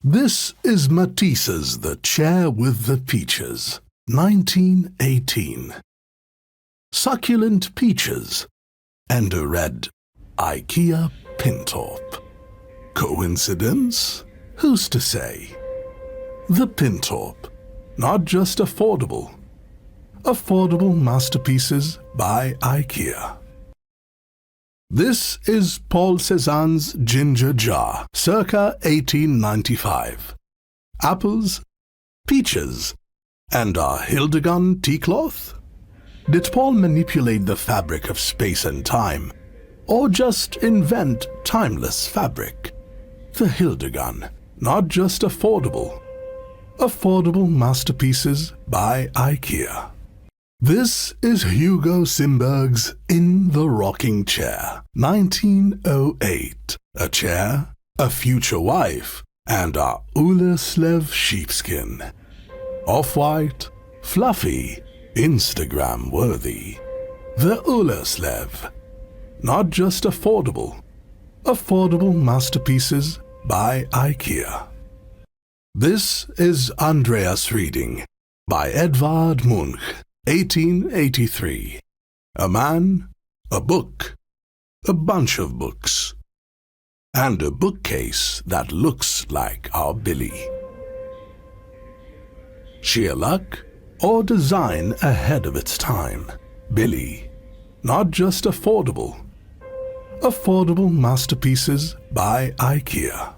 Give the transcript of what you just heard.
This is Matisse's The Chair with the Peaches, 1918. Succulent peaches and a red IKEA pin-top. Coincidence? Who's to say? The pin-top, not just affordable. Affordable masterpieces by IKEA. This is Paul Cézanne's ginger jar, circa 1895. Apples, peaches, and a Hildegard tea cloth? Did Paul manipulate the fabric of space and time, or just invent timeless fabric? The Hildegard, not just affordable. Affordable masterpieces by IKEA. This is Hugo Simberg's In the Rocking Chair, 1908. A chair, a future wife, and a Ullerslev sheepskin. Off-white, fluffy, Instagram-worthy. The Ullerslev. Not just affordable. Affordable masterpieces by IKEA. This is Andreas Reading by Edvard Munch, 1883. A man, a book, a bunch of books, and a bookcase that looks like our Billy. Sheer luck or design ahead of its time? Billy, not just affordable. Affordable masterpieces by IKEA.